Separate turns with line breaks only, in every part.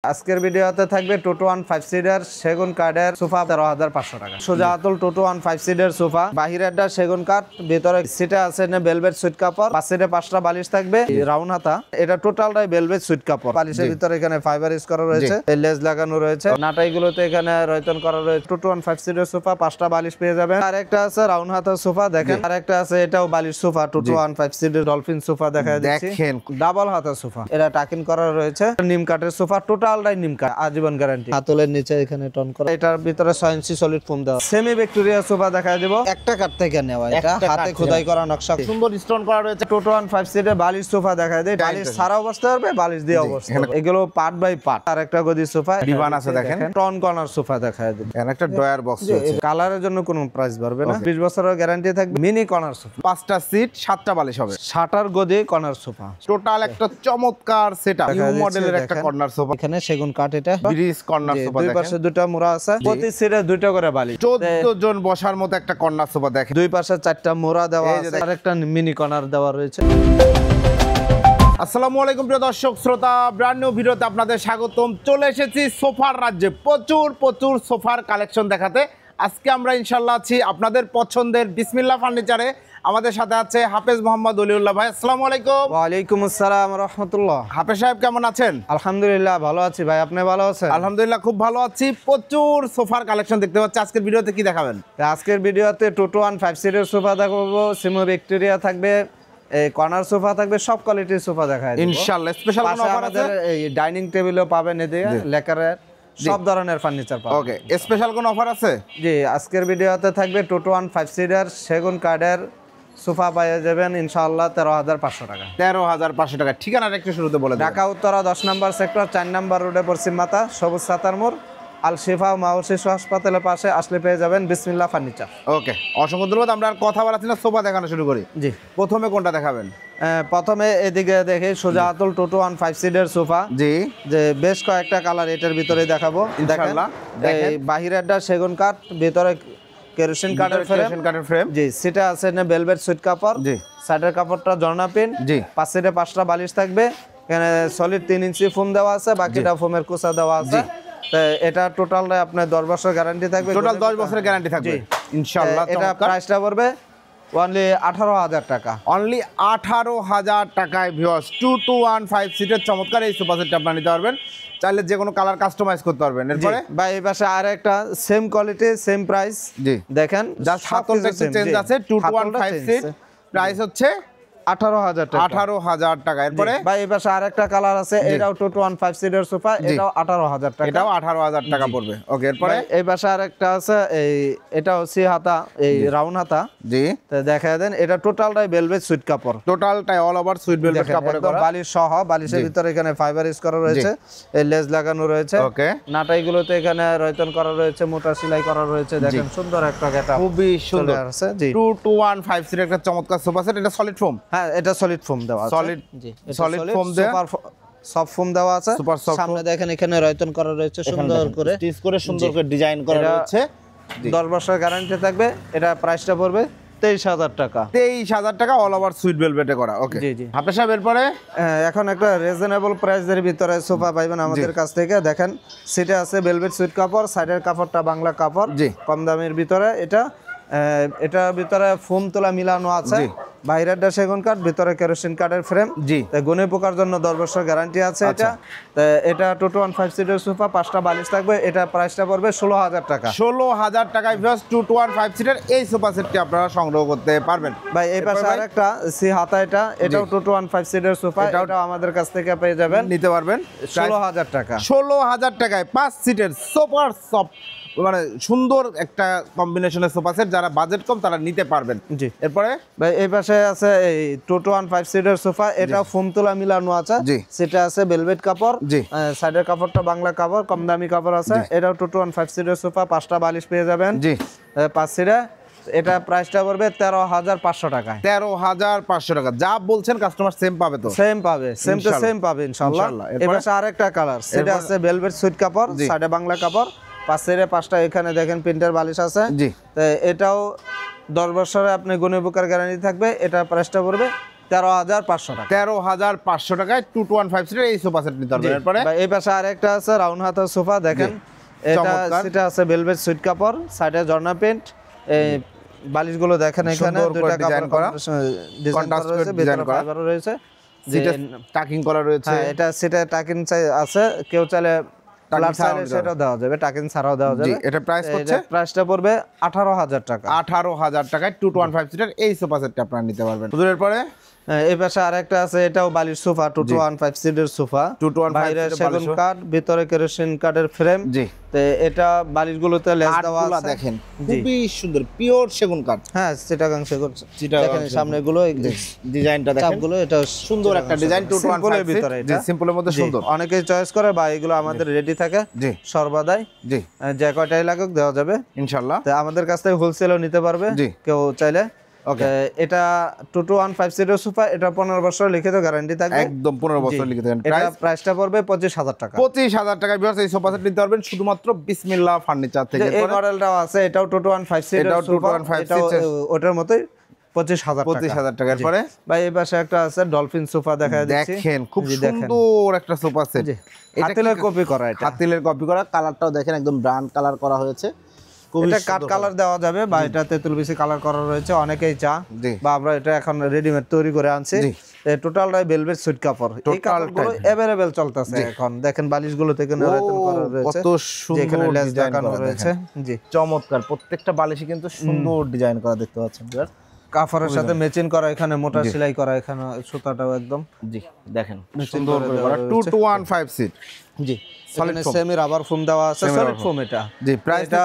আজকের ভিডিওতে থাকবে টোটো 1 5 সিটার সেগুন কাঠের সোফা 13,500 টাকা। সোজা আতুল টোটো 1 5 সিটার সোফা, বাহিরেরটা সেগুন কাঠ, ভিতরে সিটে আছে না ভেলভেট সুইট কাপড়, পাশে 5টা বালিশ থাকবে রাউন্ড হাতা। এটা টোটালটাই ভেলভেট সুইট কাপড়, বালিশের ভিতরে এখানে ফাইবার ইউজ করা রয়েছে, লেজ লাগানো রয়েছে, নাটাইগুলোতে এখানে রয়তন করা রয়েছে। টোটো 1 5 সিটার সোফা 5টা বালিশ পেয়ে যাবেন। আর একটা আছে রাউন্ড হাতা সোফা দেখেন, আর একটা আছে এটাও বালিশ সোফা, টোটো 1 5 সিটার ডলফিন সোফা দেখা দিচ্ছি, দেখেন ডাবল হাতা সোফা, এটা টাকিং করা রয়েছে, নিম কাঠের সোফা, টোটালটাই নিম কাঠ, আজীবন গ্যারান্টি। হাতলের নিচে এখানে টন করা, এটার ভিতরে 6 ইঞ্চি সলিড ফোম দেওয়া। সেমি ভিক্টোরিয়া সোফা দেখা দেব, একটা কাঠ থেকে নেওয়া, এটা হাতে খোদাই করা নকশা, সুন্দর স্টোন করা রয়েছে। টোটো 1 5 সিটার বালিশ সোফা দেখা দেয়, বালিশ ছাড়াও বসতে পারবে, বালিশ দিয়ে অবস্থা, এগুলো পার্ট বাই পার্ট। আর একটা গদি সোফা ডিভান আছে দেখেন, টন কর্নার সোফা দেখা দেব, এখানে একটা ডয়ার বক্স আছে। কালারের জন্য কোনো প্রাইস বাড়বে না, 20 বছরের গ্যারান্টি থাকবে। মিনি কর্নার সোফা, 5টা সিট 7টা বালিশ হবে, 60টার গদি কর্নার সোফা, টোটাল একটা চমৎকার সেটআপ, নিউ মডেলের একটা কর্নার সোফা। এখানে সেগুন কাঠ, এটা ব্রিজ কর্নার সোফা, দুই পাশে দুটো মোড়া আছে, প্রতি সিটে দুটো করে বালিশ, 14 জন বসার মতো একটা কর্নার সোফা দেখেন, দুই পাশে 4টা মোড়া দেওয়া আছে, আর একটা মিনি কর্নার দেওয়া রয়েছে।
আসসালামু আলাইকুম প্রিয় দর্শক শ্রোতা, ব্র্যান্ড নিউ ভিডিওতে আপনাদের স্বাগতম। চলে এসেছি সোফার রাজ্যে, প্রচুর সোফার কালেকশন দেখাতে। আজকে আমরা ইনশাল্লাহ আছি আপনাদের পছন্দের বিসমিল্লাহ ফার্নিচারে। আমাদের সাথে আছে হাফেজ মোহাম্মদ অলিউল্লাহ ভাই। আসসালামু আলাইকুম।
ওয়ালাইকুম আসসালাম রাহমাতুল্লাহ।
হাফেজ সাহেব কেমন আছেন?
আলহামদুলিল্লাহ ভালো আছি ভাই, আপনি ভালো আছেন?
আলহামদুলিল্লাহ খুব ভালো আছি। প্রচুর সোফার কালেকশন দেখতে পাচ্ছি। আজকের ভিডিওতে কি দেখাবেন?
আজকের ভিডিওতে টোটো 1 5 সিটার সোফা দেখাবো, সেমি ভিক্টোরিয়া থাকবে, এই কর্নার সোফা থাকবে, সব কোয়ালিটির সোফা দেখায় দেব
ইনশাআল্লাহ। স্পেশাল কোনো অফার আছে?
এই ডাইনিং টেবিলও পাবেন, এদিকে লেকারের সব ধরনের ফার্নিচার পাবেন।
ওকে, স্পেশাল কোনো অফার আছে?
জি, আজকের ভিডিওতে থাকবে টোটো 1 5 সিটার সেগুন কাঠের সোফা পেয়ে যাবেন ইনশাআল্লাহ 13,500 টাকা।
13,500 টাকা। ঠিকানাটা একটু শুরুতে বলে দিন।
ঢাকা উত্তরা 10 নম্বর সেক্টর 4 নম্বর রোডে পশ্চিম মাথা, সবুজ সাতার মোড়, আল শিফা মাও শিশু হাসপাতালের পাশে আসলে পেয়ে যাবেন বিসমিল্লাহ ফার্নিচার।
ওকে, অসংখ্য ধন্যবাদ। আমরা আর কথা বলাচ্ছি না, সোফা দেখানো শুরু করি।
জি,
প্রথমে কোনটা দেখাবেন?
প্রথমে এদিকে দেখে সোজা আতুল টোটো 1 5 সিটার সোফা,
জি,
যে বেশ কয়েকটা কালার এটার ভিতরে দেখাবো।
ইনশাআল্লাহ।
এই বাহিরেরটা সেগুন কাঠ, ভিতরে কেরোসিন কাঠের ফ্রেম, জি, সিটে আছে না ভেলভেট সুইট কাপড়, জি, সাইডের কাপড়টা ঝর্ণা পিন, জি, পাশে 5টা বালিশ থাকবে, এখানে সলিড 3 ইঞ্চি ফোম দেওয়া আছে, বাকিটা ফোমের কুচা দেওয়া আছে। এটা টোটালটা আপনার 10 বছর গ্যারান্টি থাকবে,
টোটাল 10 বছরের গ্যারান্টি থাকবে ইনশাআল্লাহ।
এটা প্রাইসটা পড়বে অনলি 18,000 টাকা,
অনলি 18,000 টাকায় ভিউয়ার্স 2 1 5 সিটের চমৎকার এই সোফা সেটটা আপনারা নিতে পারবেন। চাইলে যে কোনো কালার কাস্টমাইজ করতে পারবেন। এরপরে
ভাই এই পাশে আরেকটা সেম কোয়ালিটি সেম প্রাইস, জি দেখেন,
জাস্ট হাতলটা একটু চেঞ্জ আছে। 2 1 5 সিট, প্রাইস হচ্ছে
18,000 টাকা।
18,000 টাকা। এরপরে
ভাই এই পাশে আরেকটা কালার আছে, এটাও টোটো 1 5 সিটার সোফা, এটাও 18,000 টাকা,
এটাও 18,000 টাকা পড়বে। ওকে, এরপরে
এই পাশে আরেকটা আছে, এই এটাও সি হাতা, এই রাউন্ড হাতা, জি, তো দেখায় দেন। এটা টোটালটাই ভেলভেট সুইট কাপড়,
টোটালটাই অল ওভার সুইট ভেলভেট কাপড়ে করা,
বালিশ সহ, বালিশের ভিতরে এখানে ফাইবার ইউজ করা রয়েছে, এই লেজ লাগানো রয়েছে। ওকে, নাটাইগুলোতে এখানে রয়তন করা রয়েছে, মোটা সেলাই করা রয়েছে, দেখেন সুন্দর একটা গেটআপ, খুবই সুন্দর আছে। জি, 2 1 5 সিটের একটা চমৎকার সোফা সেট। এটা সলিড ফোম? হ্যাঁ, এটা সলিড ফোম দেওয়া আছে,
সলিড ফোম দেওয়া,
সব ফোম দেওয়া আছে। সামনে দেখেন এখানে রয়তন করা রয়েছে, সুন্দর করে
স্টিচ করে সুন্দর করে ডিজাইন করা রয়েছে,
10 বছর গ্যারান্টি থাকবে। এটা প্রাইসটা পড়বে 23,000 টাকা।
23,000 টাকা, অল ওভার সুইট ভেলভেটে করা। ওকে, জি জি। হাফেজ সাহেব এরপরে
এখন একটা রিজনেবল প্রাইসের ভিতরে সোফা পাইবেন আমাদের কাছ থেকে। দেখেন সিটে আছে ভেলভেট সুইট কাপড়, সাইডের কাপড়টা বাংলা কাপড়, জি, কম দামের ভিতরে। এটার ভিতরে ফোম তোলা মিলানো আছে, বাইরেরটা সেগুন কাঠ, ভিতরে কেরোসিন কাঠের ফ্রেম, জি, গুনে পোকার জন্য 10 বছর গ্যারান্টি আছে। এটা টোটো 1 5 সিটার সোফা, 5টা বালিশ থাকবে। এটা প্রাইসটা পড়বে 16,000 টাকা।
16,000 টাকায় ভিউয়ার্স 2 1 5 সিটার এই সোফা সেটটি আপনারা সংগ্রহ করতে পারবেন।
ভাই এই পাশে আরেকটা সি হাতা, এটাও টোটো 1 5 সিটার সোফা, এটাও আমাদের কাছ থেকে পেয়ে যাবেন, নিতে পারবেন 16,000 টাকা।
16,000 টাকায় 5 সিটের সুপার সফট, মানে সুন্দর একটা কম্বিনেশনের সোফা সেট, যারা বাজেট কম তারা নিতে পারবেন। জি, এরপরে
ভাই এই পাশে আছে এই টোটো 1 5 সিটার সোফা, এটাও ফোম তোলা মিলানো আছে, জি, সেটা আছে ভেলভেট কাপড়, জি, সাইডের কাপড়টা বাংলা কাপড়, কম দামি কাপড় আছে। এটাও টোটো 1 5 সিটার সোফা, 5টা বালিশ পেয়ে যাবেন, জি, 5 সিটার। এটা প্রাইসটা পড়বে 13,500 টাকা।
13,500 টাকা। যা বলছেন কাস্টমার সেম পাবে, তো সেম পাবে, সেম টু সেম পাবে ইনশাআল্লাহ।
এর পাশে আরেকটা কালার, সেটা আছে ভেলভেট সুইট কাপড়, সাইডে বাংলা কাপড়, পাশে 5টা এখানে দেখেন প্রিন্টার বালিশ আছে, জি, তো এটাও 10 বছরে আপনি গুণে পোকার গ্যারান্টি থাকবে। এটা প্রাইসটা পড়বে 13,500 টাকা।
13,500 টাকায় 215 সিটের এই সোফা সেট নিতে পারবেন। এরপরে
ভাই এই পাশে আরেকটা আছে রাউন্ড হাতা সোফা দেখেন, এটা
চমৎকার।
সেটা আছে ভেলভেট সুইট কাপড়, সাইডে ঝর্ণা প্রিন্ট, এই বালিশগুলো দেখেন এখানে
সুন্দর করে
দুইটা
ডিজাইন
কাপড়
করা,
ডিজাইন
কন্ট্রাস্ট
করা রয়েছে,
ডিজাইন
ভিতরে
করা,
ফাইবার রয়েছে,
যেটা টাকিং করা রয়েছে।
হ্যাঁ এটা সেটা টাকিন আছে, কেউ চাইলে ফ্ল্যাট
ছাড়াও
চাইলে
নিতে
সেটাও দেওয়া যাবে, টাকিন ছাড়াও দেওয়া
জি,
যাবে।
এটা প্রাইস হচ্ছে
প্রাইসটা পড়বে 18,000 টাকা।
18,000 টাকায় 215 সিটের এই সোফা সেটটা আপনারা নিতে পারবেন। হুজুরের পরে
এই পাশে আরেকটা আছে, এটাও বালিশ সোফা, 215 সিটের সোফা,
215
বাইরে
সিটের
সেগুন
বালিশ।
কাঠ, ভিতরে কেরোসিন কাঠের ফ্রেম।
জি,
তো এটা বালিশগুলোতে লেস দেওয়া
কাঠগুলা
আছে
দেখেন
জি।
খুবই সুন্দর, পিওর সেগুন কাঠ।
হ্যাঁ চিটাগাং সেগুন,
চিটাগাং
দেখেন
সেগুন।
সামনেগুলো
ডিজাইনটা দেখেন
চাপগুলো, এটা
সুন্দর একটা ডিজাইন। 215
ভিতরে
জি,
এটা
সিম্পলের মধ্যে
জি,
সুন্দর।
অনেকেই চয়েস করে বা এগুলো আমাদের রেডি থাকে
জি
সর্বদাই,
জি
যে কয়টাই লাগুক দেওয়া যাবে
ইনশাআল্লাহ।
তো আমাদের কাছ থেকে হোলসেলও নিতে পারবে
জি।
কেউ চাইলে।
ওকে,
এটা 2215 সিটের সোফা, এটা 15 বছর লিখিত গ্যারান্টি থাকবে,
একদম 15 বছর লিখে দেন।
এটা
প্রাইস
প্রাইসটা পড়বে 25,000 টাকা।
25,000 টাকায় ভিউয়ার্স এই সোফা সেট নিতে পারবেন শুধুমাত্র বিসমিল্লাহ ফার্নিচার থেকে।
এই মডেলটাও আছে, এটাও 2215 সিটের
এটাও
সোফা,
215
এটাও
সিটের।
ওটার মতোই 25,000 টাকা।
25,000 টাকার
জি।
পরে
ভাই এই পাশে একটা আছে ডলফিন সোফা দেখা যাচ্ছে,
দেখেন খুব
জি, দেখেন।
সুন্দর একটা সোফা সেট।
জি, হাতিলের কপি করা এটা,
হাতিলের কপি করা, কালারটাও দেখেন একদম ব্রাউন কালার করা হয়েছে।
এটা কাট কালার দেওয়া যাবে বা এটা তেঁতুল বেশি কালার করা রয়েছে, অনেকেই চা
জি।
বা আমরা এটা এখন রেডিমেড তৈরি করে আনছি।
জি।
টোটালটাই ভেলভেট সুইট কাপড়, এই কাপড়গুলো अवेलेबल চলতেছে এখন, দেখেন বালিশগুলো থেকে নরতন করা রয়েছে,
কত
যেখানে
সুন্দর
লেস
ডিজাইন
লাগানো
করা
রয়েছে।
দেখেন।
জি,
চমৎকার, প্রত্যেকটা বালিশে কিন্তু সুন্দর ডিজাইন করা দেখতে পাচ্ছেন ভিউয়ার্স।
কাপড়ের সাথে ম্যাচিং করা, এখানে মোটা
জি।
সেলাই করা, এখানে সুতাটাও একদম
জি দেখেন
Matching
সুন্দর
করে
করে
দেওয়া
করা।
রয়েছে।
2215 সিট।
জি,
Solid
এখানে
foam।
সেমি রাবার ফোম দেওয়া আছে,
Semi
সলিড
rubber
ফোম এটা।
জি, প্রাইস
এটা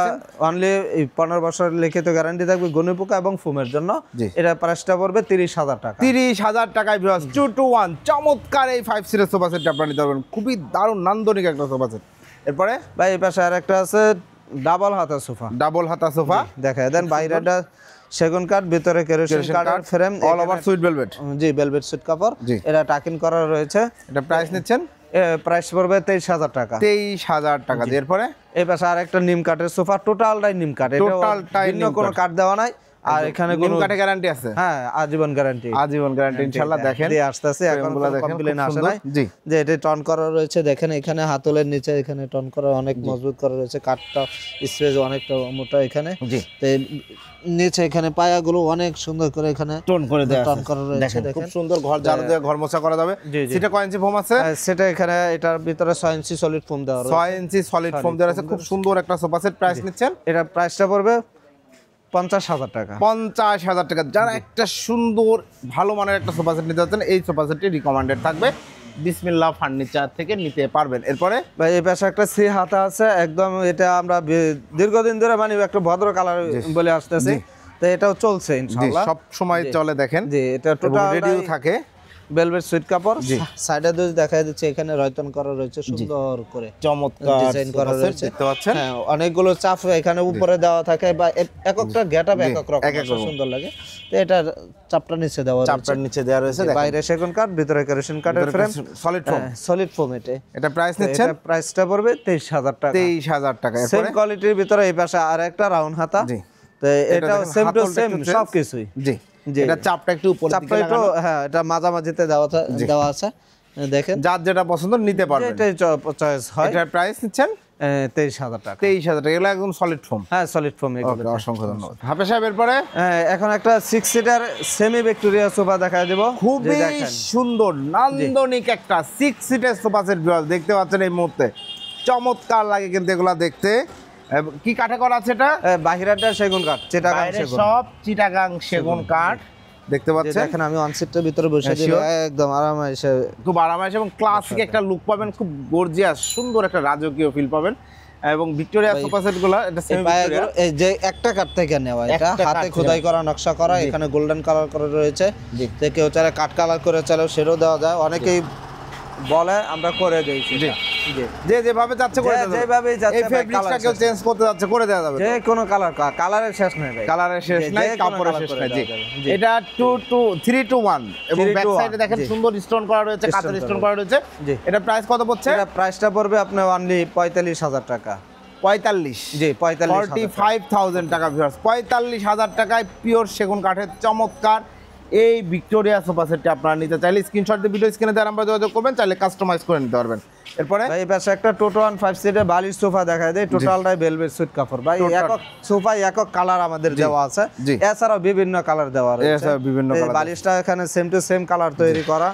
অনলি 15 বছর লিখিত গ্যারান্টি থাকবে গনি পোকা এবং ফোমের জন্য।
জি।
এটা প্রাইসটা পড়বে 30,000 টাকা।
30,000 টাকায় ভিউয়ার্স 221 চমৎকার এই 5 সিটের সোফা সেট আপনারা নিতে পারবেন। খুবই দারুণ নান্দনিক একটা সোফা সেট। এরপরে
ভাই এই পাশে আরেকটা আছে ডাবল হাতা সোফা,
ডাবল হাতা সোফা,
দেখা দেন বাইরেটা সেগুন কাঠ, ভিতরে কেরোসিন কাঠের frame,
all over sweet velvet.
জি ভেলভেট সুইট কাপড়,
জি।
এটা টাকিং করা রয়েছে।
এটা প্রাইস নিচ্ছেন
প্রাইস পড়বে 23,000 টাকা।
23,000 টাকা দিয়ে। এরপরে
এই পাশে আরেকটা নিম কাঠের সোফা, টোটালটাই নিম কাঠ, এটা
টোটালটাই
ভিন্ন
নিম
কোনো
কাঠ।
কাঠ দেওয়া নাই, আর এখানে
নিম
কোনো
কাঠে গ্যারান্টি আছে।
হ্যাঁ আজীবন গ্যারান্টি,
আজীবন গ্যারান্টি ইনশাআল্লাহ। দেখেন
দিয়ে আসতেছে, এখন
ফ্রেমগুলো দেখেন,
কমপ্লেন
খুব
আসে
সুন্দর।
নাই
জি।
যে এটা টন করা রয়েছে, দেখেন এখানে হাতলের নিচে এখানে টন করা অনেক মজবুত করা রয়েছে, কাঠটা স্পেস অনেকটা মোটা এখানে।
জি।
তো নিচে এখানে পায়াগুলো অনেক সুন্দর করে এখানে
টোন করে দেয়া
টন
আছে।
করা রয়েছে,
দেখেন খুব
দেখেন।
সুন্দর, ঘর ঝাড়ু দিয়ে ঘর মোছা করা যাবে।
জি, জি।
সেটা কয় ইঞ্চি ফোম আছে?
সেটা এখানে এটার ভিতরে 6 ইঞ্চি সলিড ফোম দেওয়া রয়েছে।
6 ইঞ্চি সলিড ফোম দেওয়া আছে। খুব সুন্দর একটা সোফা সেট। প্রাইস নিচ্ছেন
এটা প্রাইসটা পড়বে 50,000 টাকা।
50,000 টাকা। যারা একটা সুন্দর ভালো মানের একটা সোফা সেট নিতে যাচ্ছেন, এই সোফা সেটটি রিকমেন্ডেড থাকবে, বিসমিল্লাহ ফার্নিচার থেকে নিতে পারবেন। এরপরে
ভাই এই পাশে একটা সি হাতা আছে, একদম এটা আমরা দীর্ঘদিন ধরে মানে একটা ভদ্র কালার বলে আসতেছি, তো এটাও চলছে
জি
ইনশাআল্লাহ।
সব সময় চলে। দেখেন
জি, এটা টোটাল
রেডিও থাকে,
ভেলভেট সুইট কাপড়,
জি।
সাইডে যদি দেখা যাচ্ছে এখানে রয়তন করা রয়েছে সুন্দর করে,
চমৎকার
ডিজাইন করা
সোফা সেট
রয়েছে,
দেখতে পাচ্ছেন।
হ্যাঁ অনেকগুলো চাপ এখানে উপরে দেওয়া থাকে বা একটা গেটআপ এক এক রকম
এক এক রকম।
সুন্দর লাগে। তো এটা চাপটা নিচে দেওয়া রয়েছে,
চাপটার নিচে দেওয়া রয়েছে। দেখেন
বাইরে সেগুন কাঠ, ভিতরে কেরোসিন কাঠের frame,
solid foam.
Solid foam.
এটা প্রাইস নিচ্ছেন
এটা প্রাইসটা পড়বে 23,000 টাকা।
23,000 টাকা।
সেম
এরপরে
কোয়ালিটির ভিতরে এই পাশে আরেকটা রাউন্ড হাতা,
জি।
তো এটাও
দেখেন,
সেম টু
হাতলটা
সেম
একটু change।
সবকিছুই।
জি
জি।
এটা চাপটা একটু উপরে
চাপটা একটু হ্যাঁ এটা মাঝামাঝিতে দেওয়া আছে, দেখেন
যার যেটা পছন্দ নিতে পারবেন।
এটাই চয়েস হয়।
এটার প্রাইস নিচ্ছেন
23,000 টাকা।
23,000 টাকা। এগুলো একদম সলিড ফোম।
হ্যাঁ সলিড ফোম এগুলো।
ওকে, অসংখ্য ধন্যবাদ। হাফেজ সাহেব এরপরে
এখন একটা 6 সিটার সেমি ভিক্টোরিয়া সোফা দেখা দেব,
খুবই সুন্দর নান্দনিক একটা 6 সিটের সোফা সেট দেখতে পাচ্ছেন এই মুহূর্তে। চমৎকার লাগে কিন্তু এগুলা দেখতে। কি কাঠে করা আছে এটা?
বাহিরাটা সেগুন কাঠ, চিটাগাং
বাইরে
সেগুন,
সব চিটাগাং সেগুন কাঠ দেখতে পাচ্ছেন।
দেখেন আমি অন সিটটার ভিতরে বসে দিলে একদম আরামাইসে,
খুব আরামায়েশ এবং ক্লাসিক একটা লুক পাবেন, খুব গর্জিয়াস সুন্দর একটা রাজকীয় ফিল পাবেন। এবং ভিক্টোরিয়া সোফা সেটগুলো এটা সেমি ভিক্টোরিয়া,
এই যে একটা কাঠ থেকে নেওয়া, এটা
একটা
হাতে
কাঠ
খোদাই করা নকশা করা, এখানে গোল্ডেন কালার করে রয়েছে।
জি।
যে কেউ চাইলে কাঠ কালার করে চাইলেও সেটাও দেওয়া যায়, অনেকেই বলে আমরা করে দেই সেটা। জি,
যে যেভাবে যাচ্ছে করে দেওয়া যাবে।
যেভাবেই যাচ্ছে
এই
ভাই,
ফেব্রিক্সটা
colour
কেউ
শেষ
চেঞ্জ করতে যাচ্ছে করে দেওয়া যাবে।
যে কোনো কালারের শেষ নেই ভাই,
কালারের শেষ
যে
নাই,
কোনো
কাপড়ের
colour
শেষ
করে
নাই। জি
দেওয়া যাবে। জি।
এটা 3 to 1 এবং
3 to
ব্যাক
1,
সাইডে দেখেন
জি।
সুন্দর স্টোন করা রয়েছে,
Stone
কাঁচের
করা
স্টোন করা রয়েছে।
জি।
এটা প্রাইস কত পড়ছে?
এটা প্রাইসটা পড়বে আপনার অনলি 45,000 টাকা।
45।
জি 45,000
45,000 টাকা ভিউয়ার্স। 45,000 টাকায় পিওর সেগুন কাঠের চমৎকার এই ভিক্টোরিয়া সোফা সেটটি আপনারা নিতে চাইলে স্ক্রিনশট দিয়ে ভিডিও স্ক্রিনে দেওয়ার নাম্বারে যোগাযোগ করবেন, চাইলে কাস্টমাইজ করে নিতে পারবেন। এরপরে
ভাই এই পাশে একটা টোটো 15 সিটের বালিশ সোফা দেখায় দেয়, টোটালটাই ভেলভেট সুইট কাপড় ভাই। একক সোফা একক কালার আমাদের দেওয়া আছে, এছাড়াও বিভিন্ন কালার দেওয়া রয়েছে।
বিভিন্ন কালার
বালিশটা এখানে সেম টু সেম কালার তৈরি করা,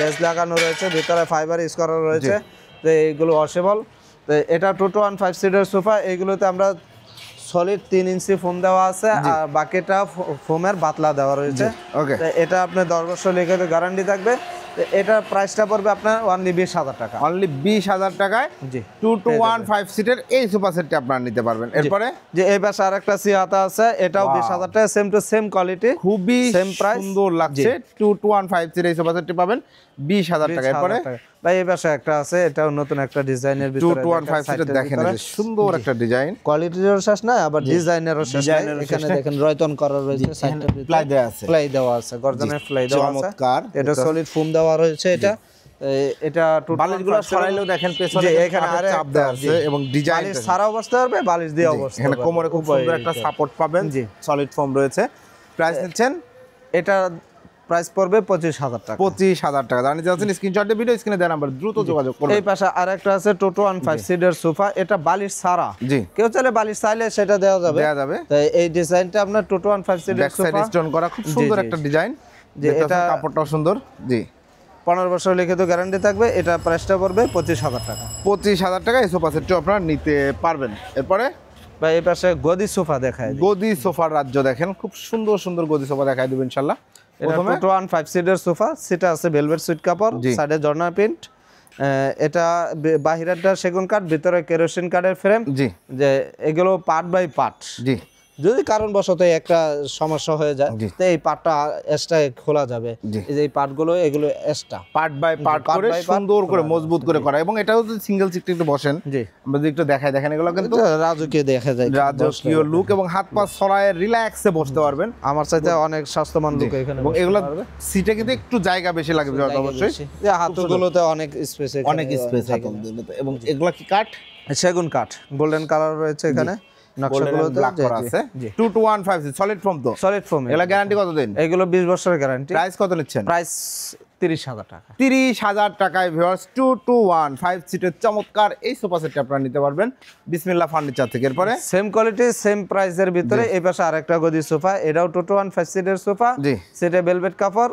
লেস লাগানো রয়েছে, ভিতরে ফাইবার ইউজ করা রয়েছে, তো এইগুলো ওয়াশেবল। তো এটা টোটো 15 সিটের সোফা, এইগুলোতে আমরা সলিড 3 ইঞ্চি ফোম দেওয়া আছে, আর বাকিটা ফোমের বাতলা দেওয়া রয়েছে।
ওকে,
এটা আপনার 10 বছর লিখিত গ্যারান্টি থাকবে। এটা প্রাইসটা পড়বে আপনার অনলি 20,000 টাকা।
অনলি 20,000 টাকায়
জি
2215 সিটের এই সোফা সেটটি আপনারা নিতে পারবেন। এরপরে
যে এই পাশে আরেকটা সিহাতা আছে, এটাও 20,000 টাকা, সেম টু সেম কোয়ালিটি,
খুবই
সেম প্রাইস,
সুন্দর লাগছে। 2215 সিটের এই সোফা সেটটি পাবেন 20,000 টাকা। এরপরে
ভাই এই পাশে একটা আছে, এটাও নতুন একটা ডিজাইনের ভিতরে
2215 সিটের দেখেন, এই যে সুন্দর একটা ডিজাইন,
কোয়ালিটিরও শেষ না, আবার ডিজাইনেরও শেষ না। এখানে দেখেন রয়তন করা রয়েছে, সাইডের ভিতরে
প্লাই দেওয়া আছে,
প্লাই দেওয়া আছে, গর্জনের প্লাই দেওয়া আছে,
চমৎকার।
এটা সলিড ফোম দেওয়া রয়েছে। এটা
বালিশগুলো সরাইলেও দেখেন পেছনে
এখানে আরে
চাপ দেওয়া আছে এবং ডিজাইন
বালিশ ছাড়াও বসতে পারবে, বালিশ দিয়ে অবস্থা
এখানে কোমরে খুব সুন্দর একটা সাপোর্ট পাবেন,
জি
সলিড ফোম রয়েছে। প্রাইস নিচ্ছেন,
এটা প্রাইস পড়বে 25,000 টাকা।
25,000 টাকা। জানি যাচ্ছেন স্ক্রিনশট দিয়ে ভিডিও স্ক্রিনে দেওয়া নাম্বার দ্রুত যোগাযোগ করুন।
এই পাশে আরেকটা আছে টোটো 15 সিটের সোফা, এটা বালিশ ছাড়া,
জি
কেউ চাইলে বালিশ চাইলে সেটা দেওয়া যাবে। তাই এই ডিজাইনটা আপনার টোটো 15 সিটের সোফা,
স্টোন করা খুব সুন্দর একটা ডিজাইন, যে এটা কাপড়টাও সুন্দর। জি
15 বছর লিখিত গ্যারান্টি থাকবে। এটা প্রাইসটা পড়বে 25,000 টাকা।
25,000 টাকা এই সোফা সেটটি আপনারা নিতে পারবেন। এরপরে
ভাই এই পাশে গদি সোফা দেখায়,
গদি সোফার রাজ্য দেখেন, খুব সুন্দর সুন্দর গদি সোফা দেখাই দেব ইনশাআল্লাহ।
এটা টোটো 15 সিটের সোফা, সেটা আছে ভেলভেট সুইট কাপড়, সাইডে জর্না প্রিন্ট। এটা বাহিরেরটা সেগুন কাঠ, ভিতরে কেরোসিন কাঠের ফ্রেম।
জি,
যে এগুলো পার্ট বাই পার্ট,
জি
যদি কারণবশত একটা সমস্যা হয়ে যায় তো এই পার্টটা এক্সট্রা খোলা যাবে। এই যে এই পার্টগুলো, এগুলো এক্সট্রা
পার্ট বাই পার্ট করে সুন্দর করে মজবুত করে করা, এবং এটাও যদি সিঙ্গেল সিটে একটু বসেন,
জি
আমরা যদি একটু দেখাই, দেখেন এগুলো কিন্তু
রাজকীয় দেখা যায়,
রাজকীয় লুক, এবং হাত পা ছড়ায় রিল্যাক্সে বসতে পারবেন।
আমার চাইতে অনেক স্বাস্থ্যবান লুক এখানে,
এবং এগুলো সিটে কিন্তু একটু জায়গা বেশি লাগবে অবশ্যই,
যে হাতগুলোতে অনেক স্পেস,
অনেক স্পেস হাতে। এবং এগুলো কি কাঠ?
সেগুন কাঠ, গোল্ডেন কালার রয়েছে এখানে, নকশাগুলোতে
ব্ল্যাক করা আছে। 2215 সলিড ফোম, তো
সলিড ফোম।
এগুলা গ্যারান্টি কত দিন?
এগুলো 20 বছরের গ্যারান্টি।
প্রাইস কত নিচ্ছেন?
প্রাইস 30,000 টাকা।
30,000 টাকায় ভিউয়ার্স 2215 সিটের চমৎকার এই সোফা সেটটা আপনারা নিতে পারবেন বিসমিল্লাহ ফার্নিচার থেকে। এরপরে
সেম কোয়ালিটি সেম প্রাইসের ভিতরে এই পাশে আরেকটা গদি সোফা, এটাও টোটো 15 সিটের সোফা,
জি
সেটা ভেলভেট কাপড়,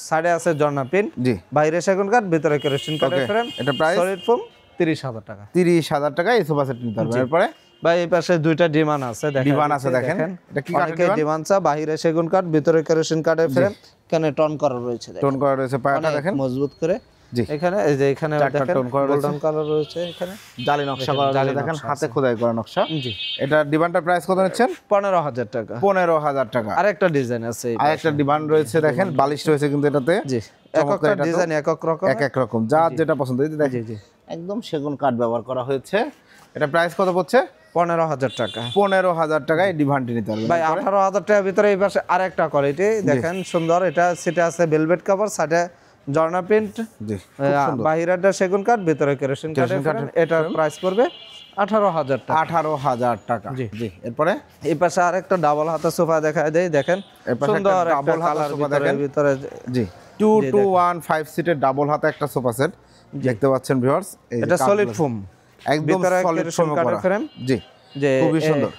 সাইডে আছে জর্না পিন,
জি
বাইরে সেগুন কাঠ, ভিতরে কেরোসিন কাঠের ফ্রেম।
এটা প্রাইস
সলিড ফোম 30,000 টাকা।
30,000 টাকায় এই সোফা সেট নিতে পারবেন। এরপরে
ভাই এই পাশে দুইটা ডিমান্ড আছে,
ডিমান্ড আছে দেখেন,
এটা কি কাঠের ডিমান্ড? বাইরে সেগুন কাঠ, ভিতরে কেরোসিন কাঠের ফ্রেম, এখানে টন করা রয়েছে,
টোন করা রয়েছে, পায়াটা দেখেন
মজবুত করে।
জি
এখানে এই যে এখানে দেখেন গোল্ডেন কালার রয়েছে, এখানে
জালি নকশা করা রয়েছে দেখেন, হাতে খোদাই করা নকশা।
জি
এটা ডিমান্ডের প্রাইস কত নিচ্ছেন?
15,000 টাকা।
15,000 টাকা।
আরেকটা ডিজাইন আছে,
আরেকটা ডিমান্ড রয়েছে দেখেন, বালিশ রয়েছে কিন্তু এটাতে।
জি একটা ডিজাইন এক এক
রকম, যার যেটা পছন্দ। এই দেখেন
জি
একদম সেগুন কাঠ ব্যবহার করা হয়েছে। এটা প্রাইস কত পড়ছে?
15,000 টাকা।
15,000 টাকায় ডিমান্ডটি নিতে পারবেন
ভাই। 18,000 টাকার ভিতরে এই পাশে আরেকটা কোয়ালিটি দেখেন, সুন্দর। এটা সেটা আছে ভেলভেট কাপড়, সাইডে জর্না প্রিন্ট,
জি
বাহিরেরটা সেগুন কাঠ, ভিতরে কেরোসিন কাঠের ফ্রেম। এটা প্রাইস পড়বে 18,000 টাকা।
18,000 টাকা। জি জি। এরপরে
এই পাশে আরেকটা ডাবল হাতা সোফা দেখায় দেই, দেখেন সুন্দর ডাবল কালার ভিতরে।
জি 2215 সিটের ডাবল হাতা একটা সোফা সেট দেখতে পাচ্ছেন ভিউয়ার্স।
এটা সলিড ফোম,
একদম সলিড ফোম করা
ফ্রেম।
জি যে খুবই সুন্দর।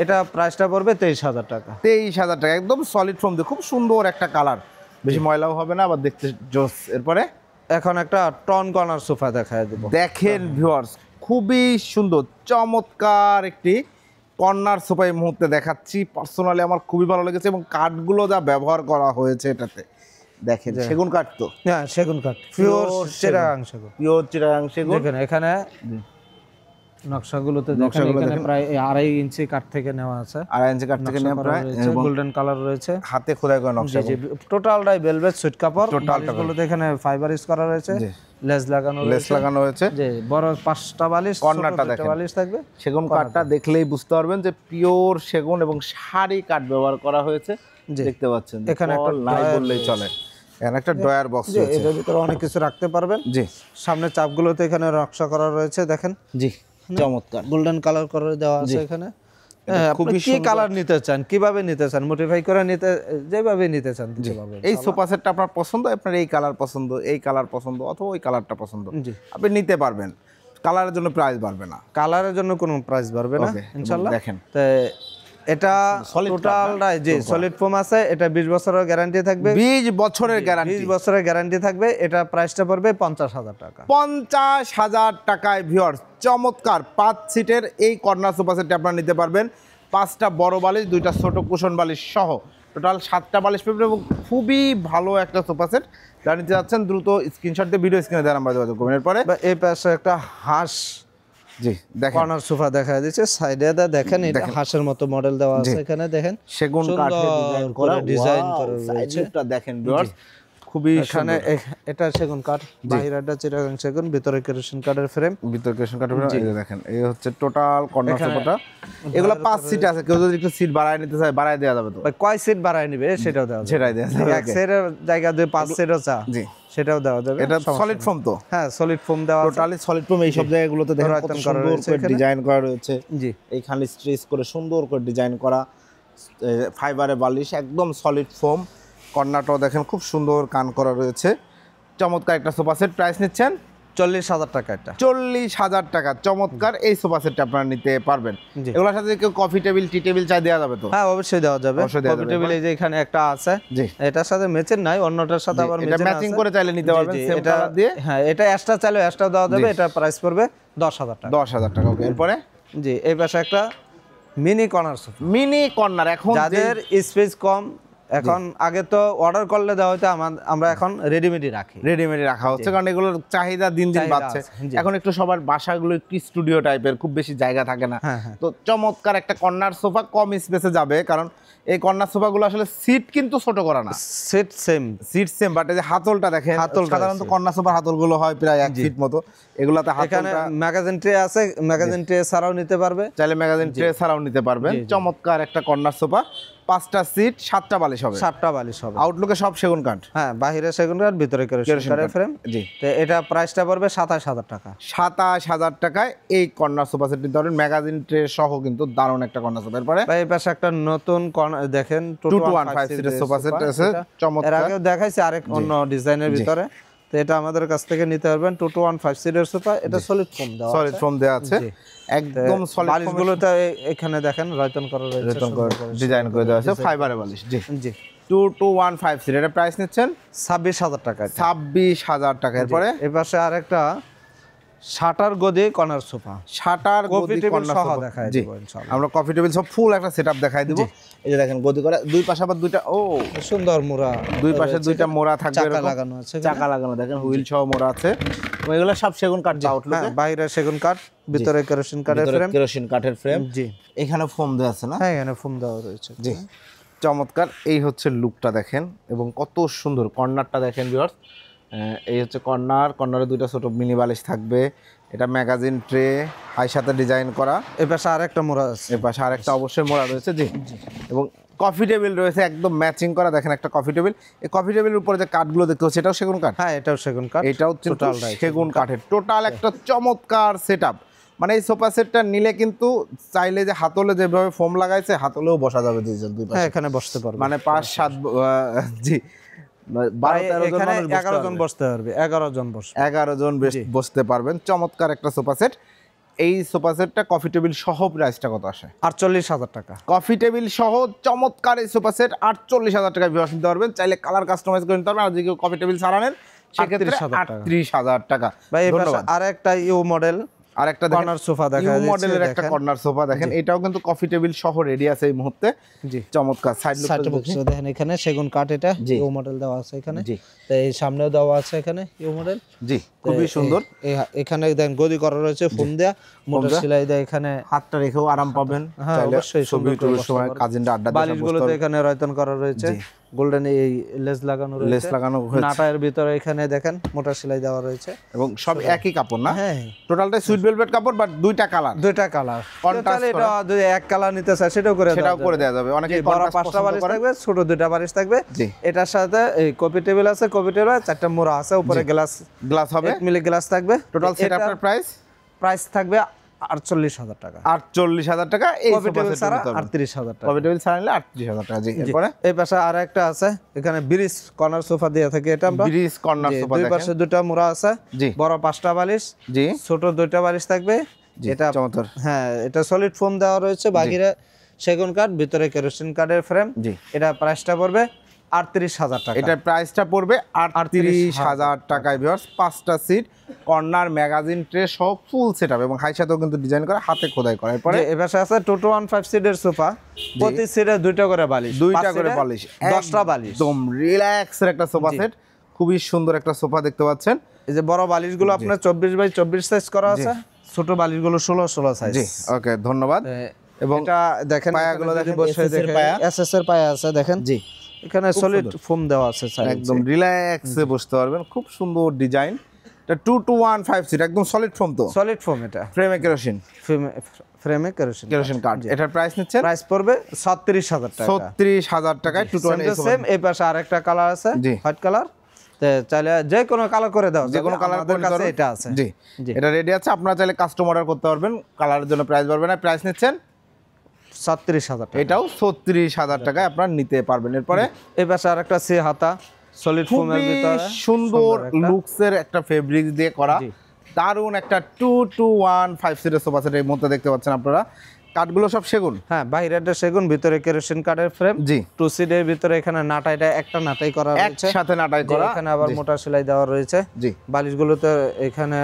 এটা প্রাইসটা পড়বে 23,000 টাকা।
23,000 টাকা, একদম সলিড ফোম দিয়ে খুব সুন্দর একটা কালার, বেশি ময়লাও হবে না, আবার দেখতে জোস। এরপরে
এখন একটা টন কর্নার সোফা দেখায় দেব,
দেখেন ভিউয়ার্স, খুবই সুন্দর চমৎকার একটি কর্নার সোফা এই মুহূর্তে দেখাচ্ছি। পার্সোনালি আমার খুবই ভালো লেগেছে, এবং কাঠগুলো যা ব্যবহার করা হয়েছে এটাতে দেখেন, সেগুন কাঠ তো,
হ্যাঁ সেগুন কাঠ, পিওর চিটাগাং সেগুন,
পিওর চিটাগাং সেগুন।
দেখেন এখানে নকশাগুলোতে দেখেন, এখানে প্রায় 2.5 ইঞ্চি কাঠ থেকে নেওয়া আছে,
2.5 ইঞ্চি কাঠ থেকে নেওয়া, প্রায়
গোল্ডেন কালার রয়েছে,
হাতে খোদাই করা নকশা।
জি টোটালটাই ভেলভেট সুইট কাপড়, টোটালগুলোতে এখানে ফাইবার ইউজ করা রয়েছে, লেস লাগানো হয়েছে। জি বড় 5টা বালিশ,
কর্নারটা দেখেন
বালিশ থাকবে।
সেগুন কাঠটা দেখলেই বুঝতে পারবেন যে পিওর সেগুন এবং সারি কাঠ ব্যবহার করা হয়েছে, দেখতে পাচ্ছেন।
এখানে একটা
নাই বললেই চলে, এখানে একটা ড্রয়ার বক্স রয়েছে,
এর ভিতরে অনেক কিছু রাখতে পারবেন।
জি
সামনে চাপগুলোতে এখানে নকশা করা রয়েছে দেখেন,
জি চমৎকার
গোল্ডেন কালার করে দেওয়া আছে এখানে। হ্যাঁ, আপনি কি কালার নিতে চান, কিভাবে নিতে চান, মডিফাই করে নিতে, যেভাবে নিতে চান দিতে পারবেন।
এই সোফা সেটটা আপনার পছন্দ, আপনার এই কালার পছন্দ, এই কালার পছন্দ অথবা ওই কালারটা পছন্দ,
জি
আপনি নিতে পারবেন। কালারের জন্য প্রাইস বাড়বে না,
কালারের জন্য কোনো প্রাইস বাড়বে না
Okay,
ইনশাআল্লাহ।
দেখেন
তো এটা
Solid
টোটালটাই জি সলিড ফোম আছে, এটা 20 বছরের গ্যারান্টি থাকবে,
20 বছরের গ্যারান্টি,
20 বছরের গ্যারান্টি থাকবে। এটা প্রাইসটা পড়বে 50,000 টাকা।
50,000 টাকায় ভিউয়ার্স চমৎকার 5 সিটের এই কর্নার সোফা সেটটি আপনারা নিতে পারবেন। 5টা বড় বালিশ, 2টা ছোট কুশন বালিশ সহ টোটাল 7টা বালিশ পাবেন এবং খুবই ভালো একটা সোফা সেট। যারা নিতে যাচ্ছেন দ্রুত স্ক্রিনশট দিয়ে ভিডিও স্ক্রিনে দেওয়া নাম্বার যোগাযোগ করবেন। এরপরে
বা এই পাশে একটা হাঁস
জি দেখেন
কর্নার সোফা দেখা দিচ্ছে, সাইডে দেখেন এটা হাঁসের মতো মডেল দেওয়া আছে, এখানে দেখেন
সেগুন কাঠে ডিজাইন করা,
ডিজাইন
Wow,
করা
side
রয়েছে।
view টা দেখেন ভিউয়ার্স খুবই
এখানে এটা সেগুন কাঠ, বাইরেটা চিটাগাং সেগুন, ভিতরে কেরোসিন কাঠের ফ্রেম।
ভিতর কেশন কাঠের এই যে দেখেন এই হচ্ছে টোটাল কর্নার সোফাটা। এগুলো 5 সিট আছে, কেউ যদি একটু সিট বাড়ায় নিতে চায় বাড়ায় দেওয়া যাবে তো,
ভাই কয় সিট বাড়ায় নিবে সেটাও দেওয়া যাবে,
সেটাই দেওয়া যাবে।
এক সিটের জায়গা দিয়ে 5 সিটও চা
জি
সেটাও দেওয়া যাবে।
এটা
সমস্যা
সলিড
নেই।
ফোম তো,
হ্যাঁ সলিড ফোম দেওয়া আছে।
Totally solid foam. এই সব জায়গাগুলোতে দেখেন কত
রয়তন করা
সুন্দর
রয়েছে
করে
এখানে।
ডিজাইন করা রয়েছে।
জি
এইখানে স্ট্রেচ করে সুন্দর করে ডিজাইন করা, ফাইবারে বালিশ, একদম সলিড ফোম। কর্নারটাও দেখেন খুব সুন্দর কান করা রয়েছে। চমৎকার একটা সোফা সেট। প্রাইস নিচ্ছেন
40,000 টাকা এটা।
40,000 টাকা। চমৎকার এই সোফা সেটটা আপনারা নিতে পারবেন।
জি।
এগুলোর সাথে কেউ কফি টেবিল, টি টেবিল চাই দেওয়া যাবে তো?
হ্যাঁ অবশ্যই দেওয়া যাবে।
অবশ্যই দেওয়া
কফি
যাবে।
টেবিল এই যে এখানে একটা আছে,
জি
এটার সাথে ম্যাচিং নাই, অন্যটার সাথে আবার
এটা
ম্যাচিং
ম্যাচিং
আছে।
করে চাইলে নিতে
জি,
পারবেন
জি,
সেম
এটা
কালার দিয়ে।
হ্যাঁ এটা এক্সট্রা চাইলে এক্সট্রা দেওয়া যাবে। এটা প্রাইস পড়বে 10,000 টাকা।
10,000 টাকা। ওকে এরপরে
জি এই পাশে একটা mini corner sofa,
mini corner. এখন
যাদের স্পেস কম, এখন আগে তো অর্ডার করলে দেওয়া হতো, আমরা এখন রেডিমেডই রাখি,
রেডিমেড রাখা হচ্ছে কারণ এগুলোর চাহিদা দিন দিন
চাহিদা
বাড়ছে।
আছে, জি।
এখন একটু সবার বাসাগুলো একটু স্টুডিও টাইপের, খুব বেশি জায়গা থাকে না।
হ্যাঁ, হ্যাঁ।
তো চমৎকার একটা কর্নার সোফা কম স্পেসে যাবে, কারণ এই কর্নার সোফাগুলো আসলে সিট কিন্তু ছোট করা না,
set same
seat same, but এই যে হাতলটা দেখেন,
হাতলটা
সাধারণত
আছে।
কর্নার সোফার হাতলগুলো হয় প্রায় 1 ফিট মতো, এগুলাতে
এখানে
হাতলটা
ম্যাগাজিন ট্রে আছে, ম্যাগাজিন ট্রে ছাড়াও নিতে পারবে।
চাইলে ম্যাগাজিন ট্রে ছাড়াও নিতে পারবেন।
জি, জি।
চমৎকার একটা কর্নার সোফা, 5টা সিট, 7টা বালিশ হবে,
7টা বালিশ হবে।
আউটলুকে সব সেগুন কাঠ,
হ্যাঁ বাহিরে সেগুন কাঠ, ভিতরে কেরোসিন
কেরোসিন
কাঠের
কাঠ।
ফ্রেম।
জি
তো এটা প্রাইসটা পড়বে 27,000 টাকা।
27,000 টাকায় এই কর্নার সোফা সেট নিতে পারবেন, ম্যাগাজিন ট্রে সহ কিন্তু দারুণ একটা কর্নার সোফা। এরপরে
ভাই এই পাশে একটা নতুন দেখেন
2-1-5 সিটের সোফা সেট আছে,
এর
চমৎকার।
আগেও দেখাইছি আরেক অন্য ডিজাইনের ভিতরে। তো এটা আমাদের কাছ থেকে নিতে পারবেন 2-1-5 সিটের সোফা। এটা সলিড ফোম দেওয়া
সলিড ফোম দেওয়া আছে,
জি।
একদম সলিড ফোম,
বালিশগুলোতে এখানে দেখেন রয়তন করা রয়েছে, সুন্দর করে।
ডিজাইন করে দেওয়া আছে, ফাইবারে বালিশ। জি
জি
2-1-5 সিট, এটা প্রাইস নিচ্ছেন
26,000 টাকা এটা।
26,000 টাকা। এরপরে
এই পাশে আরেকটা শাটার গদি কর্নার সোফা,
শাটার
কফি
গদি
টেবিল
কর্নার
সহ
সোফা।
দেখায়
জি
দিব ইনশাআল্লাহ।
আমরা কফি টেবিল সব ফুল একটা সেটআপ দেখাই দিব। এই যে দেখেন গদি করা, দুই পাশে আবার দুইটা
সুন্দর মোড়া,
দুই পাশে দুইটা মোড়া থাকবে,
চাকা
এরকম
লাগানো আছে এখানে।
চাকা লাগানো, দেখেন হুইল সহ মোড়া আছে। এবং এগুলো সব সেগুন কাঠ আউটলুকে,
হ্যাঁ বাইরে সেগুন কাঠ, ভিতরে কেরোসিন কাঠের ফ্রেম।
কেরোসিন কাঠের ফ্রেম।
জি
এখানে ফোম দেওয়া আছে না?
হ্যাঁ এখানে ফোম দেওয়া রয়েছে।
জি চমৎকার। এই হচ্ছে লুকটা দেখেন এবং কত সুন্দর। কর্নারটা দেখেন ভিউয়ার্স, এই হচ্ছে কর্নার, কর্নারে দুইটা ছোট মিনি বালিশ থাকবে। এটা ম্যাগাজিন ট্রে, হাই সাথে ডিজাইন করা।
এই পাশে আরেকটা মোড়া আছে।
এর পাশে আরেকটা অবশ্যই মোড়া রয়েছে। জি এবং কফি টেবিল রয়েছে একদম ম্যাচিং করা, দেখেন একটা কফি টেবিল। এই কফি টেবিলের উপরে যে কাঠগুলো দেখতে হচ্ছে এটাও সেগুন কাঠ,
হ্যাঁ এটাও সেগুন কাঠ,
এটাও টোটাল
টোটালটাই
সেগুন কাঠের। টোটাল একটা চমৎকার সেটআপ। মানে এই সোফা সেটটা নিলে কিন্তু চাইলে যে হাতলে যেভাবে ফোম লাগাইছে হাতলেও বসা যাবে দুইজন, দুই
হ্যাঁ
পাশে,
এখানে বসতে পারবে।
মানে 5-7 জি 12-13 জন
এখানে
মানুষ বসতে
11 জন
পারবে।
বসতে পারবে, 11 জন বসবে।
11 জন বসতে পারবেন। চমৎকার একটা সোফা সেট। এই সোফা সেটটা কফি টেবিল সহ প্রাইসটা কত আসে?
48,000 টাকা।
কফি টেবিল সহ চমৎকার এই সোফা সেট 48,000 টাকায় ভিউয়ার্স নিতে পারবেন। চাইলে কালার কাস্টমাইজ করে নিতে পারবেন, আর যদি কেউ কফি টেবিল ছাড়ানেন সেক্ষেত্রে
38,000
টাকা।
ভাই এই পাশে
ধন্যবাদ।
আরেকটা ইউ মডেল
আরেকটা
কর্নার সোফা দেখা যাচ্ছে,
মডেলের একটা
দেখেন।
কর্নার সোফা দেখেন, এটাও কিন্তু কফি টেবিল সহ রেডি আছে এই মুহূর্তে।
জি
চমৎকার। সাইড
সাইড
লুকটা
বক্স দেখেন, এখানে সেগুন কাঠ, এটা
জি।
ইউ মডেল দেওয়া আছে এখানে।
জি
তো এই সামনেও দেওয়া আছে এখানে ইউ মডেল।
জি খুবই সুন্দর।
এখানে দেখেন গদি করা রয়েছে, ফোম দেয়া, মোটর
দেয়া।
সেলাই দেয়া। এখানে
হাতটা রেখেও আরাম পাবেন।
হ্যাঁ,
চাইলে
অবশ্যই
ছবি
সুন্দর করে
তোলার
বসতে
সময়
পারবেন।
কাজিনটা আড্ডা দিতে
বালিশগুলোতে এখানে রয়তন করা রয়েছে, গোল্ডেন এই লেস লাগানো রয়েছে,
লেস লাগানো হয়েছে।
নাটায়ের ভিতরে এখানে দেখেন মোটর সেলাই দেওয়া রয়েছে।
এবং সব একই কাপড় না?
হ্যাঁ
টোটালটাই সুইট ভেলভেট কাপড়, বাট দুইটা কালার,
দুইটা কালার।
Contrast
এটা যদি এক কালার নিতে চায় সেটাও করে
সেটাও করে দেওয়া যাবে। অনেকে
জি, বড় 5টা বালিশ থাকবে, ছোট 2টা বালিশ থাকবে।
জি।
এটার সাথে এই কপি টেবিল আছে, কপি টেবিলে 4টা মোড়া আছে, উপরে গ্লাস
গ্লাস হবে,
1 মিলি গ্লাস থাকবে।
টোটাল সেট আপনার প্রাইস
প্রাইস থাকবে 48,000 টাকা।
48,000 টাকা এই
কফি
সোফা
টেবিল
সেট
ছাড়া
নিতে হবে।
38,000 টাকা।
কফি টেবিল ছাড়া নিলে 38,000 টাকা। জি, এরপরে
এই পাশে আর একটা আছে, এখানে ব্রিজ কর্নার সোফা দিয়ে থাকে এটা আমরা।
ব্রিজ কর্নার
জি,
সোফা
দুই
দেখেন।
পাশে দুটো মোড়া আছে,
জি
বড় 5টা বালিশ,
জি
ছোট 2টা বালিশ থাকবে।
জি,
এটা
চমৎকার।
হ্যাঁ, এটা সলিড ফোম দেওয়া রয়েছে, বাহিরে সেগুন কাঠ, ভিতরে কেরোসিন কাঠের ফ্রেম।
জি,
এটা প্রাইসটা পড়বে 38,000 টাকা।
এটার প্রাইসটা পড়বে 38,000 টাকায় ভিউয়ার্স। 5টা সিট, কর্নার, ম্যাগাজিন ট্রে সহ ফুল সেটআপ এবং হাই সাথেও কিন্তু ডিজাইন করা, হাতে খোদাই করা। এরপরে
এই পাশে আছে টোটো 15 সিটের সোফা, প্রতি সিটে 2টা করে বালিশ,
2টা করে বালিশ,
10টা বালিশ,
একদম রিল্যাক্সের একটা সোফা সেট। খুবই সুন্দর একটা সোফা দেখতে পাচ্ছেন।
এই যে বড় বালিশগুলো আপনার 24x24 সাইজ করা আছে, ছোট বালিশগুলো 16x16 সাইজ।
জি, ওকে, ধন্যবাদ। এবং
এটা দেখেন,
পায়াগুলো দেখেন,
বসে
SS এর
দেখেন,
পায়া।
SS এর পায়া আছে দেখেন।
জি,
এখানে সলিড ফোম দেওয়া আছে,
একদম রিল্যাক্সে বসতে পারবেন। খুব সুন্দর ডিজাইন। এটা 2 to 1 5 সিট, একদম সলিড ফোম। তো
সলিড ফোম, এটা
ফ্রেমে কেরোসিন,
ফ্রেমে কেরোসিন
কার্ড। এটার প্রাইস নিচ্ছেন,
প্রাইস পড়বে 36,000 টাকা।
36,000 টাকায় 2 to 1
সেম। এই পাশে আরেকটা কালার আছে,
জি,
হোয়াইট কালার। চাইলে যে কোনো কালার করে দাও,
যে কোনো কালার
আমাদের কাছে এটা আছে।
জি, এটা রেডি আছে। আপনারা চাইলে কাস্টম অর্ডার করতে পারবেন, কালারের জন্য প্রাইস বাড়বে না। প্রাইস নিচ্ছেন
36,000 টাকা।
এটাও 36,000 টাকায় আপনারা নিতে পারবেন। এরপরে
এই পাশে আরেকটা সি হাতা, সলিড ফোমের
খুবই
ভিতরে
সুন্দর
একটা।
লুকসের একটা ফেব্রিক দিয়ে করা,
জি।
দারুণ একটা 2 to 1 5 সিটের সোফা সেট। এর মধ্যে দেখতে পাচ্ছেন আপনারা কাঠগুলো সব সেগুন।
হ্যাঁ, বাইরেটা সেগুন, ভিতরে কেরোসিন কাঠের ফ্রেম।
জি,
2 সিটের ভিতরে এখানে নাটাইটা একটা নাটাই করা রয়েছে,
একসাথে নাটাই করা।
এখানে আবার মোটা সেলাই দেওয়া রয়েছে।
জি,
বালিশগুলোতে এখানে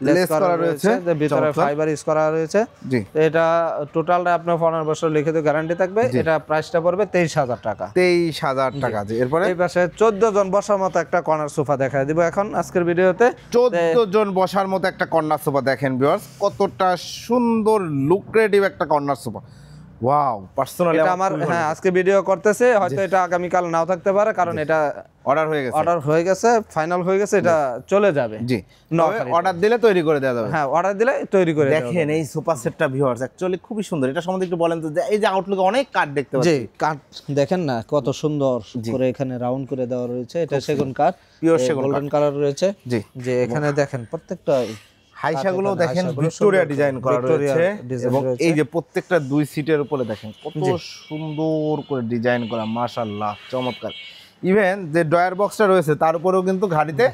লেস করা রয়েছে, ভিতরে ফাইবার ইউজ করা রয়েছে।
জি,
এটা টোটালটা আপনার 15 বছর লিখিত গ্যারান্টি থাকবে। এটা প্রাইসটা পড়বে 23,000 টাকা।
23,000 টাকা। জি, এরপরে
এই পাশে 14 জন বসার মতো একটা কর্নার সোফা দেখায় দিব এখন আজকের ভিডিওতে।
14 জন বসার মতো একটা কর্নার সোফা দেখেন ভিউয়ার্স, কতটা সুন্দর লুক্রেটিভ একটা কর্নার সোফা। ওয়াও, পার্সোনালি
এটা আমার, হ্যাঁ, আজকে ভিডিও করতেছে, হয়তো এটা আগামীকাল নাও থাকতে পারে, কারণ এটা
অর্ডার হয়ে গেছে,
অর্ডার হয়ে গেছে, ফাইনাল হয়ে গেছে, এটা চলে যাবে।
জি,
নোয়াখালী।
অর্ডার দিলে তৈরি করে দেওয়া যাবে।
হ্যাঁ, অর্ডার দিলে তৈরি করে দেওয়া
দেখেন এই সোফা সেটটা ভিউয়ার্স অ্যাকচুয়ালি খুবই সুন্দর। এটা সম্বন্ধে একটু বলেন তো, যে এই যে আউটলুকে অনেক কাঠ দেখতে
যাবে। জি,
পাচ্ছি।
কাঠ দেখেন না কত সুন্দর করে এখানে রাউন্ড করে দেওয়া রয়েছে। এটা সেগুন কাঠ,
পিওর সেগুন কাঠ,
গোল্ডেন কালার রয়েছে।
জি,
যে এখানে দেখেন প্রত্যেকটা
হাইসাগুলো দেখেন ভিক্টোরিয়া ডিজাইন করা রয়েছে, এবং এই যে প্রত্যেকটা 2 সিটের উপরে দেখেন কত সুন্দর করে ডিজাইন করা, মাশাআল্লাহ, চমৎকার। ইভেন যে ডয়ার বক্সটা রয়েছে তার উপরেও কিন্তু ঘাড়িতে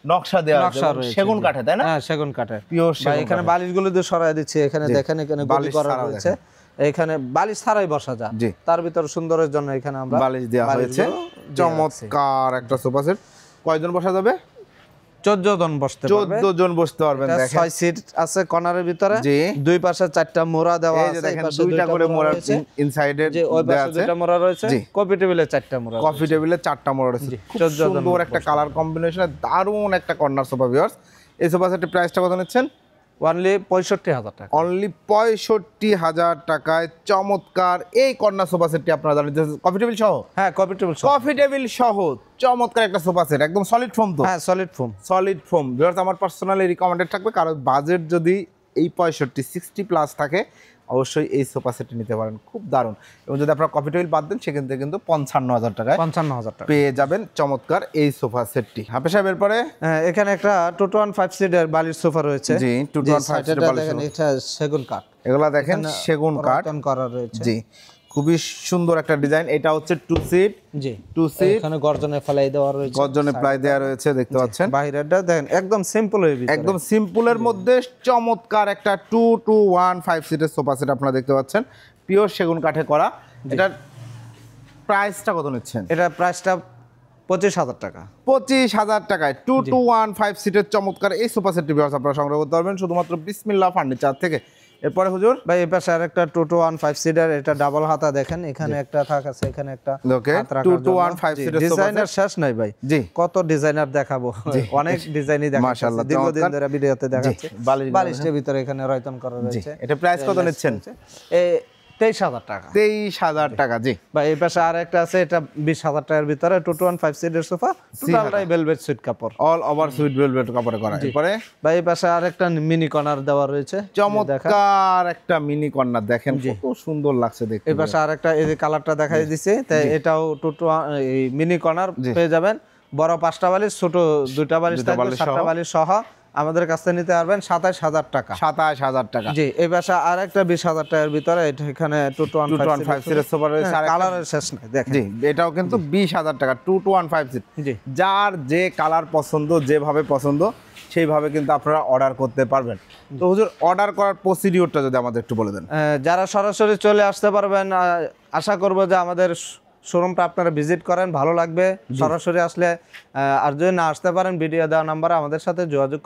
নকশা দেওয়া আছে, সেগুন কাঠে, তাই না?
হ্যাঁ, সেগুন কাঠে,
পিওর
ভাই।
সেগুন।
এখানে বালিশগুলো দিয়ে সরায় দিচ্ছি, এখানে দেখেন, এখানে গলি করা রয়েছে, এখানে বালিশ ছাড়াই বসা যায়।
জি,
তার ভিতর সুন্দরের জন্য এখানে আমরা
বালিশ দেওয়া হয়েছে। চমৎকার একটা সোফা সেট। কয়জন বসা যাবে?
14 জন বসতে পারবে।
14 জন বসতে পারবেন। দেখেন
6 সিট আছে কর্নারের ভিতরে,
জি,
দুই পাশে 4টা মোড়া দেওয়া
এই যে
আছে, এই
দেখেন
পাশে
2টা করে মোড়া ইনসাইডে
যে ওই
দেওয়া
পাশে
আছে,
2টা মোড়া রয়েছে,
জি।
কফি টেবিলে 4টা মোড়া,
কফি টেবিলে 4টা মোড়া রয়েছে। খুব
14 জন
সুন্দর একটা কালার কম্বিনেশনে দারুণ একটা কর্নার সোফা ভিউয়ার্স। এই সোফা সেটের প্রাইসটা কত নিচ্ছেন?
অনলি 65,000 টাকা।
অনলি 65,000 টাকায় চমৎকার এই কর্নার সোফা সেটটি আপনারা জানেন, কফি টেবিল সহ।
হ্যাঁ, কফি টেবিল সহ।
কফি টেবিল সহ চমৎকার একটা সোফা সেট, একদম সলিড ফোম। তো
হ্যাঁ, solid foam.
Solid foam viewers আমার পার্সোনালি রিকমেন্ডেড থাকবে, কারণ বাজেট যদি এই 65-60 প্লাস থাকে অবশ্যই এই সোফা সেটটি নিতে পারেন, খুব দারুণ। এবং যদি আপনারা কফি টেবিল বাদ দেন সেখান থেকে কিন্তু 55,000 টাকায়
55,000 টাকা
পেয়ে যাবেন চমৎকার এই সোফা সেটটি। হাফেজ সাহেব, এরপরে
এখানে একটা 2 to 1 5 সিটের বালিশ সোফা রয়েছে।
জি, 2 to 1 5 সিটের বালিশ
দেখেন, এটা সেগুন কাঠ,
এগুলা দেখেন সেগুন কাঠ
করা রয়েছে।
জি, খুবই সুন্দর একটা ডিজাইন। এটা হচ্ছে 2 সিট,
জি,
2 সিট,
এখানে গর্জনে ফেলাই দেওয়া রয়েছে,
গর্জনে প্লাই দেওয়া রয়েছে, দেখতে পাচ্ছেন।
বাইরেটা দেখেন একদম সিম্পল এর ভিতরে,
একদম সিম্পলের মধ্যে চমৎকার একটা 2 to 1 5 সিটের সোফা সেট আপনারা দেখতে পাচ্ছেন, পিওর সেগুন কাঠে করা। এটার প্রাইসটা কত নিচ্ছেন?
এটা প্রাইসটা 25,000 টাকা।
25,000 টাকায় 2 to 1 5 সিটের চমৎকার এই সোফা সেটটি আপনারা সংগ্রহ করতে পারবেন শুধুমাত্র বিসমিল্লাহ ফার্নিচার থেকে। এরপরে হুজুর
ভাই, এই পাশে আরেকটা 2 to 1 5 সিটার, এটা ডাবল হাতা দেখেন, এখানে একটা থাক আছে, এখানে একটা
ওকে,
হাত রাখার
2 to
জন্য।
1 5 সিটের সোফা
ডিজাইনার শেষ নাই ভাই,
জি,
কত ডিজাইনার দেখাবো, অনেক ডিজাইনই দেখাচ্ছি,
মাশাআল্লাহ,
দীর্ঘদিন
চমৎকার।
ধরে ভিডিওতে দেখাচ্ছি।
বালিশ
বালিশের ভিতরে এখানে রয়তন করা রয়েছে।
এটা প্রাইস কত নিচ্ছেন?
এই 23,000 টাকা।
23,000 টাকা। জি,
ভাই, এই পাশে আরেকটা আছে, এটা 20,000 টাকার ভিতরে 2 to 1 5 সিটের সোফা, টোটালটাই ভেলভেট সুইট কাপড়,
অল ওভার সুইট ভেলভেট কাপড়ে করা। এরপরে
ভাই, এই পাশে আরেকটা মিনি কর্নার দেওয়া রয়েছে,
চমৎকার একটা মিনি কর্নার দেখেন, কত সুন্দর লাগছে দেখতে।
এই পাশে আরেকটা, এই যে কালারটা দেখাই দিছে, তাই এটাও 2 to 1 এই মিনি কর্নার পেয়ে যাবেন। বড় 5টা বালিশ, ছোট 2টা বালিশ থাকবে, 7টা বালিশ সহ আমাদের কাছ থেকে নিতে পারবেন 27,000 টাকা।
27,000 টাকা।
জি, এই পাশে আর একটা 20,000 টাকার ভিতরে এটা এখানে
2215 সিরিজ সোফা রয়েছে। আর
কালারের শেষ নাই দেখেন।
জি, এটাও কিন্তু 20,000 টাকা 2215 সিট।
জি,
যার যে কালার পছন্দ, যেভাবে পছন্দ সেইভাবে কিন্তু আপনারা অর্ডার করতে পারবেন। তো হুজুর, অর্ডার করার প্রসিডিওরটা যদি আমাদের একটু বলে দেন।
যারা সরাসরি চলে আসতে পারবেন, আশা করব যে আমাদের শোরুমটা আপনারা ভিজিট করেন, ভালো লাগবে সরাসরি আসলে। আর যদি না আসতে পারেন, ভিডিও দেওয়া নাম্বারে আমাদের সাথে যোগাযোগ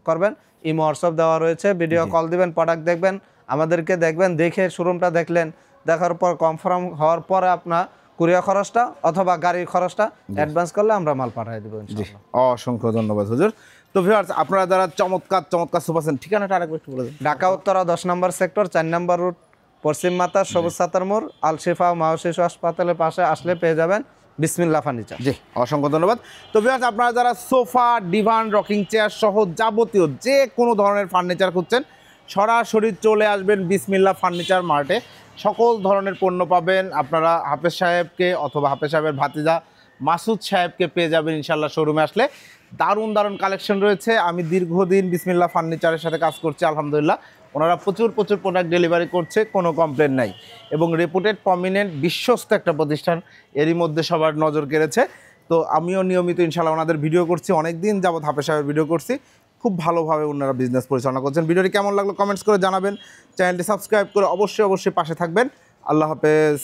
করবেন। ইমো হোয়াটসঅ্যাপ দেওয়া রয়েছে, ভিডিও কল দিবেন, প্রোডাক্ট দেখবেন, আমাদেরকে দেখবেন, দেখে শোরুমটা দেখলেন, দেখার পর কনফার্ম হওয়ার পরে আপনার কুরিয়ার খরচটা অথবা গাড়ির খরচটা অ্যাডভান্স করলে আমরা মাল পাঠিয়ে দেবো ইনশাআল্লাহ।
অসংখ্য ধন্যবাদ হুজুর। তো ভিউয়ার্স, আপনারা যারা চমৎকার চমৎকার সোফা সেট, ঠিকানাটা আরেকবার একটু বলে দেন।
ঢাকা উত্তরা 10 নম্বর সেক্টর, 4 নম্বর রুট, পশ্চিম মাতা, সবুজ সাতার মোড়, আল শিফা মা শিশু হাসপাতালের পাশে আসলে পেয়ে যাবেন বিসমিল্লাহ ফার্নিচার।
জি, অসংখ্য ধন্যবাদ। তো ভিউয়ার্স, আপনারা যারা সোফা, ডিভান, রকিং চেয়ার সহ যাবতীয় যে কোনো ধরনের ফার্নিচার খুঁজছেন, সরাসরি চলে আসবেন বিসমিল্লাহ ফার্নিচার মার্টে। সকল ধরনের পণ্য পাবেন। আপনারা হাফেজ সাহেবকে অথবা হাফেজ সাহেবের ভাতিজা মাসুদ সাহেবকে পেয়ে যাবেন ইনশাল্লাহ শোরুমে আসলে। দারুণ দারুণ কালেকশন রয়েছে। আমি দীর্ঘদিন বিসমিল্লাহ ফার্নিচারের সাথে কাজ করছি, আলহামদুলিল্লাহ। ওনারা প্রচুর প্রোডাক্ট ডেলিভারি করছে, কোনো কমপ্লেন নাই। এবং রেপুটেড, প্রমিনেন্ট, বিশ্বস্ত একটা প্রতিষ্ঠান, এরই মধ্যে সবার নজর কেড়েছে। তো আমিও নিয়মিত ইনশাল্লাহ ওনাদের ভিডিও করছি, অনেক দিন যাবত হাফেজ সাহেবের ভিডিও করছি। খুব ভালোভাবে ওনারা বিজনেস পরিচালনা করছেন। ভিডিওটি কেমন লাগলো কমেন্টস করে জানাবেন। চ্যানেলটি সাবস্ক্রাইব করে অবশ্যই পাশে থাকবেন। আল্লাহ হাফেজ।